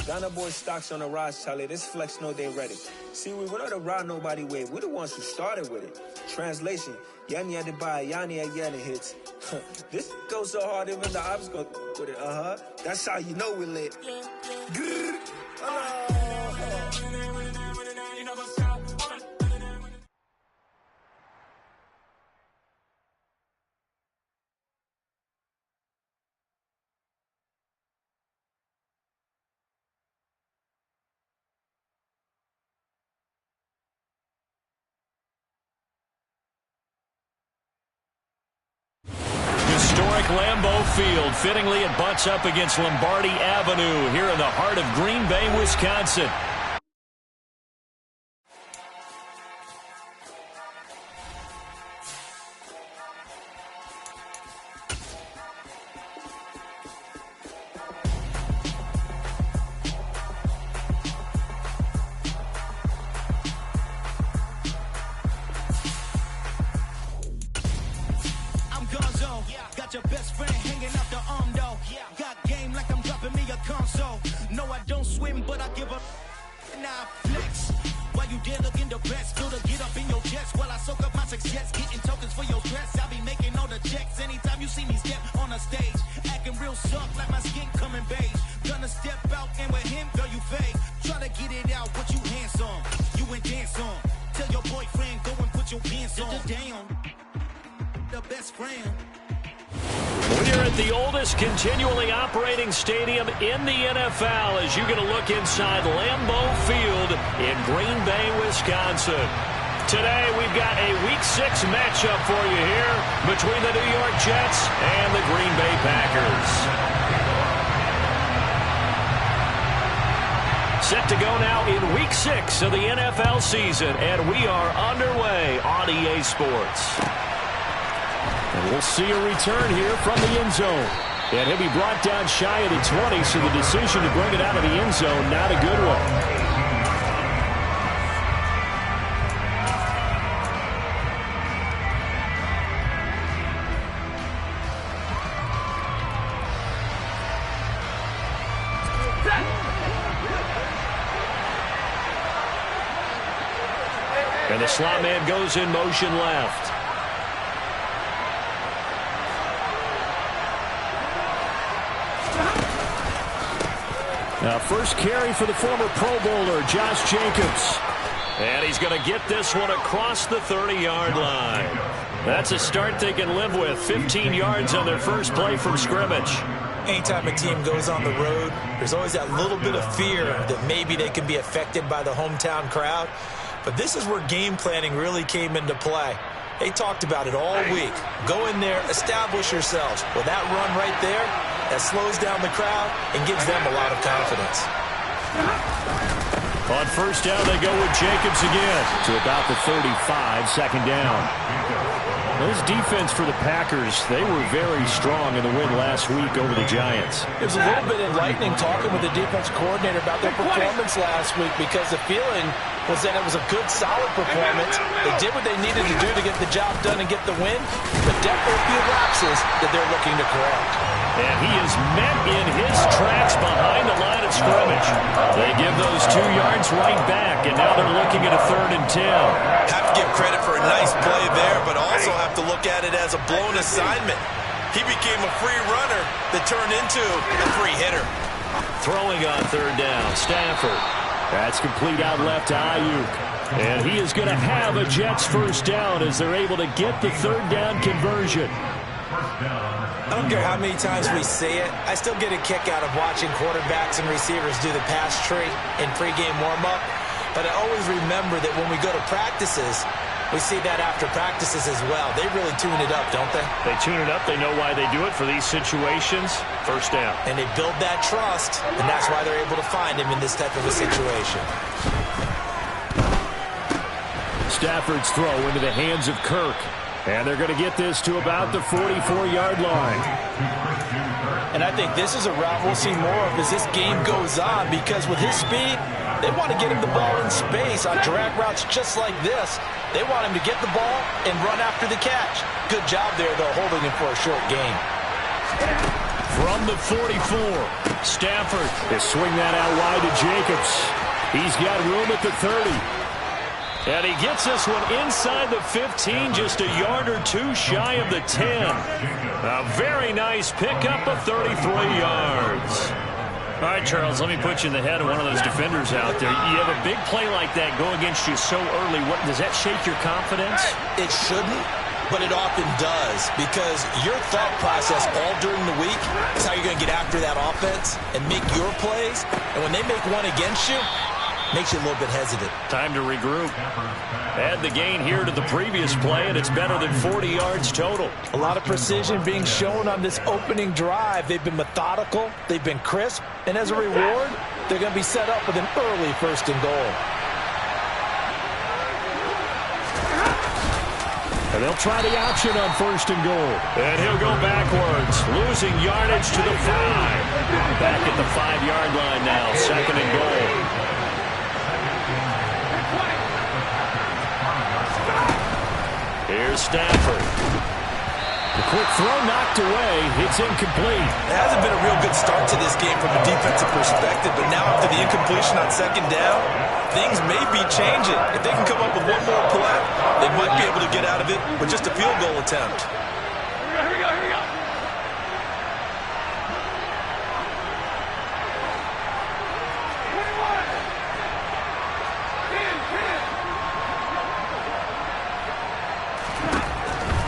Ghana boys stocks on the rise, Charlie. This flex no day ready. See, we went on the ride nobody wave. We're the ones who started with it. Translation, Yanni had to buy, Yanni had Yanni hits. This goes so hard, even the ops go with it. That's how you know we lit. Historic Lambeau Field. Fittingly, it butts up against Lombardi Avenue here in the heart of Green Bay, Wisconsin. Your best friend hanging out the arm though. Got game like I'm dropping me a console. No, I don't swim, but I give up. Now flex. While you there looking the best, feel the get up in your chest while I soak up my success. Getting tokens for your stress. I be making all the checks anytime you see me step on a stage. Acting real soft like my skin coming beige. Gonna step out and with him, girl, you fake. Try to get it out, what you handsome. You and dance on. Tell your boyfriend, go and put your pants on. Down. The best friend. We're at the oldest continually operating stadium in the NFL as you get a look inside Lambeau Field in Green Bay, Wisconsin. Today we've got a Week 6 matchup for you here between the New York Jets and the Green Bay Packers. Set to go now in Week 6 of the NFL season, and we are underway on EA Sports. And we'll see a return here from the end zone. And he'll be brought down shy of the 20, so the decision to bring it out of the end zone, not a good one. And the slot man goes in motion left. Now, first carry for the former Pro Bowler, Josh Jacobs. And he's going to get this one across the 30-yard line. That's a start they can live with. 15 yards on their first play from scrimmage. Anytime a team goes on the road, there's always that little bit of fear that maybe they can be affected by the hometown crowd. But this is where game planning really came into play. They talked about it all week. Go in there, establish yourselves. With that run right there, that slows down the crowd and gives them a lot of confidence. On first down, they go with Jacobs again to about the 35, second down. This defense for the Packers, they were very strong in the win last week over the Giants. It was a little bit enlightening talking with the defense coordinator about their performance last week because the feeling was that it was a good, solid performance. They did what they needed to do to get the job done and get the win, but definitely a few lapses that they're looking to correct. And he is met in his tracks behind the line of scrimmage. They give those 2 yards right back, and now they're looking at a 3rd and 10. Have to give credit for a nice play there, but also have to look at it as a blown assignment. He became a free runner that turned into a free hitter. Throwing on 3rd down, Stafford. That's complete out left to Ayuk. And he is going to have a Jets first down as they're able to get the 3rd down conversion. I don't care how many times we see it. I still get a kick out of watching quarterbacks and receivers do the pass tree in pregame warm-up. But I always remember that when we go to practices, we see that after practices as well. They really tune it up, don't they? They tune it up. They know why they do it for these situations. First down. And they build that trust, and that's why they're able to find him in this type of a situation. Stafford's throw into the hands of Kirk. And they're going to get this to about the 44-yard line. And I think this is a route we'll see more of as this game goes on, because with his speed, they want to get him the ball in space on drag routes just like this. They want him to get the ball and run after the catch. Good job there, though, holding him for a short gain. From the 44, Stafford will swing that out wide to Jacobs. He's got room at the 30. And he gets this one inside the 15, just a yard or two shy of the 10. A very nice pickup of 33 yards. All right, Charles, let me put you in the head of one of those defenders out there. You have a big play like that go against you so early. Does that shake your confidence? It shouldn't, but it often does, because your thought process all during the week is how you're going to get after that offense and make your plays. And when they make one against you, makes you a little bit hesitant. Time to regroup. Add the gain here to the previous play, and it's better than 40 yards total. A lot of precision being shown on this opening drive. They've been methodical, they've been crisp, and as a reward, they're going to be set up with an early 1st and goal. And they'll try the option on 1st and goal. And he'll go backwards, losing yardage to the 5. Back at the 5-yard line now, 2nd and goal. Here's Stafford. The quick throw knocked away. It's incomplete. It hasn't been a real good start to this game from a defensive perspective, but now after the incompletion on 2nd down, things may be changing. If they can come up with one more play, they might be able to get out of it with just a field goal attempt. Here we go.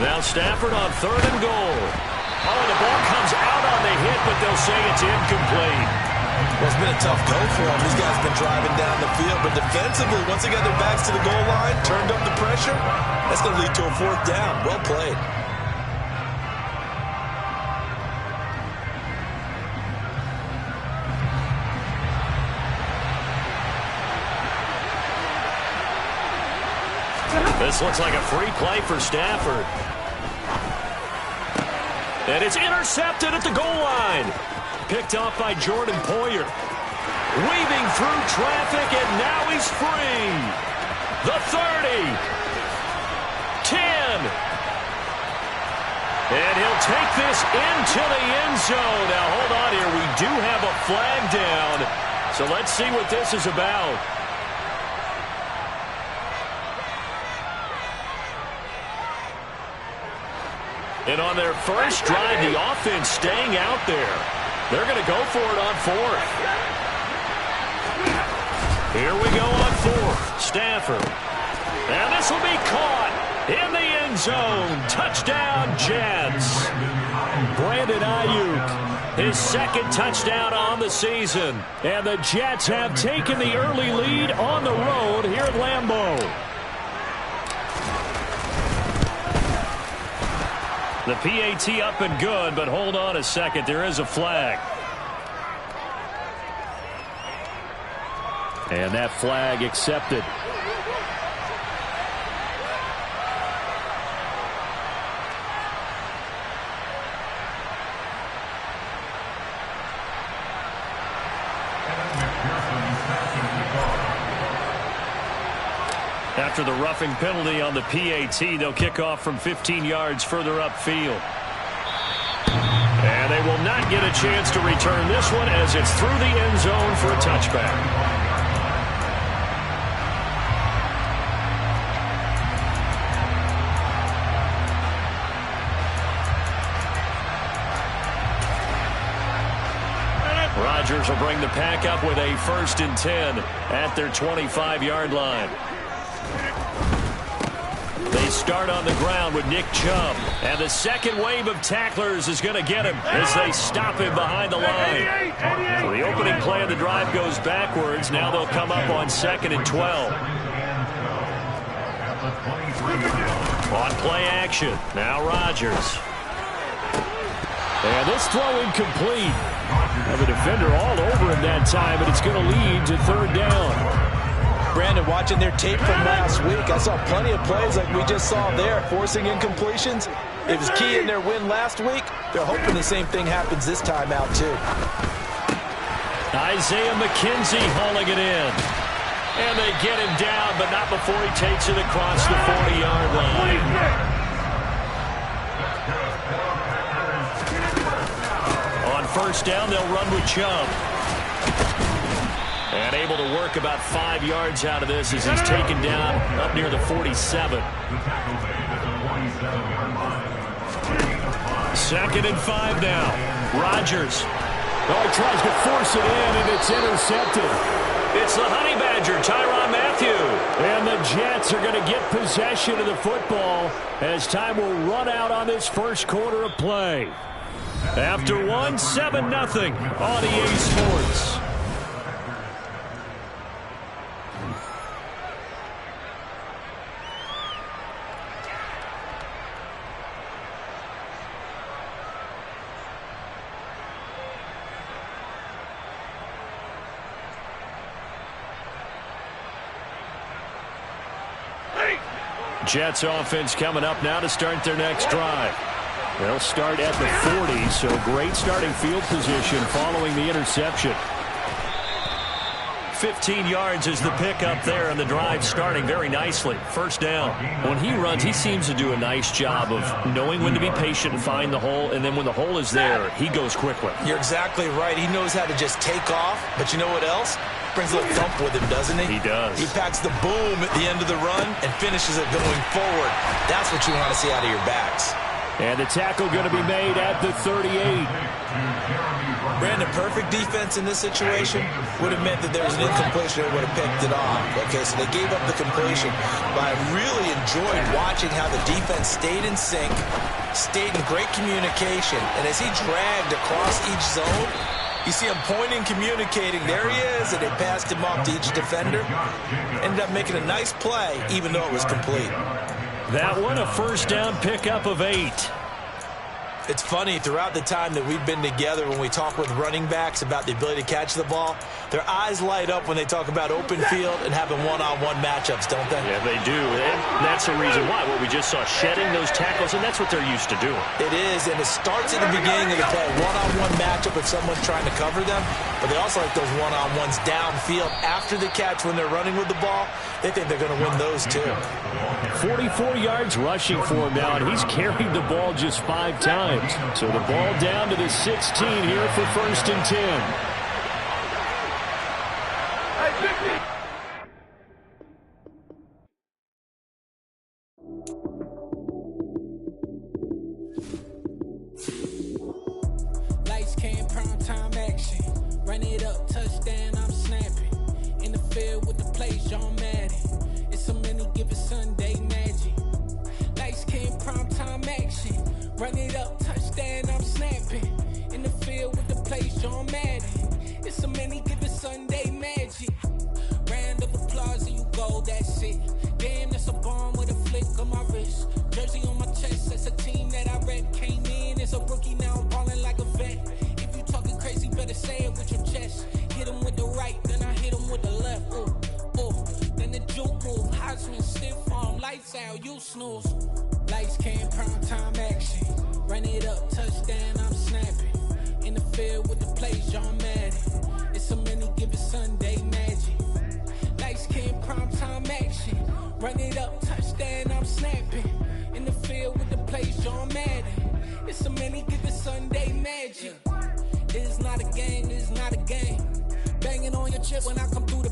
Now Stafford on 3rd and goal. Oh, the ball comes out on the hit, but they'll say it's incomplete. Well, it's been a tough go for them. These guys have been driving down the field, but defensively, once they got their backs to the goal line, turned up the pressure, that's going to lead to a 4th down. Well played. This looks like a free play for Stafford. And it's intercepted at the goal line. Picked off by Jordan Poyer. Weaving through traffic, and now he's free. The 30. 10. And he'll take this into the end zone. Now, hold on here. We do have a flag down. So let's see what this is about. And on their first drive, the offense staying out there. They're going to go for it on 4th. Here we go on 4th. Stafford. And this will be caught in the end zone. Touchdown, Jets. Brandon Ayuk, his 2nd touchdown on the season. And the Jets have taken the early lead on the road here at Lambeau. The PAT up and good, but hold on a second. There is a flag. And that flag accepted. After the roughing penalty on the PAT, they'll kick off from 15 yards further upfield. And they will not get a chance to return this one as it's through the end zone for a touchback. Rodgers will bring the pack up with a 1st and 10 at their 25-yard line. They start on the ground with Nick Chubb. And the second wave of tacklers is going to get him as they stop him behind the line. So the opening play of the drive goes backwards. Now they'll come up on 2nd and 12. On play action. Now Rodgers. And this throw incomplete. And the defender all over him that time, but it's going to lead to 3rd down. Brandon, watching their tape from last week, I saw plenty of plays like we just saw there, forcing incompletions. It was key in their win last week. They're hoping the same thing happens this time out, too. Isaiah McKenzie hauling it in. And they get him down, but not before he takes it across the 40-yard line. On first down. They'll run with Chubb. And able to work about 5 yards out of this as he's taken down up near the 47. 2nd and 5 now. Rodgers. Oh, he tries to force it in, and it's intercepted. It's the Honey Badger, Tyrann Mathieu. And the Jets are going to get possession of the football as time will run out on this first quarter of play. After one, 7-0 on EA Sports. Jets offense coming up now to start their next drive. They'll start at the 40, so great starting field position following the interception. 15 yards is the pickup there, and the drive starting very nicely. First down. When he runs, he seems to do a nice job of knowing when to be patient and find the hole, and then when the hole is there, he goes quickly. You're exactly right. He knows how to just take off, but you know what else? Brings a little thump with him, doesn't he? He does. He packs the boom at the end of the run and finishes it going forward. That's what you want to see out of your backs. And the tackle going to be made at the 38. Brandon, perfect defense in this situation would have meant that there was an incompletion and would have picked it off. Okay, so they gave up the completion. But I really enjoyed watching how the defense stayed in sync, stayed in great communication. And as he dragged across each zone, you see him pointing, communicating. There he is, and they passed him off to each defender. Ended up making a nice play, even though it was complete. That one, a first down pickup of 8. It's funny, throughout the time that we've been together, when we talk with running backs about the ability to catch the ball, their eyes light up when they talk about open field and having one-on-one matchups, don't they? Yeah, they do. And that's the reason why. What we just saw, shedding those tackles, and that's what they're used to doing. It is, and it starts at the beginning of the play. One-on-one matchup if someone's trying to cover them, but they also like those one-on-ones downfield after the catch when they're running with the ball. They think they're going to win those too. 44 yards rushing for him now, and he's carried the ball just 5 times. So the ball down to the 16 here for 1st and 10. Lights came, prime time action. Run it up, touchdown, I'm snapping. In the field with the plays, John Madden. It's a many given Sunday magic. Lights came, prime time action. Run it up, touchdown, I'm snapping. In the field with the plays, John Madden. It's a many given Sunday magic. Round of applause and you go, that's it. Damn, that's a bomb with a flick on my wrist. Jersey on my chest, that's a team that I rep. Came in as a rookie, now I'm balling like a vet. If you talking crazy, better say it with your chest. Hit him with the right, then I hit him with the left. Ooh, ooh. Then the juke move, Heisman, stiff arm, lights out, you snooze. Lights came, prime time action. Run it up, touchdown, I'm snapping. In the field with the plays, John Madden. It's a many given Sunday magic. Lights came, prime time action. Run it up, touchdown, I'm snapping. In the field with the plays, John Madden. It's a many given Sunday magic. It is not a game, it is not a game. Banging on your chip when I come through the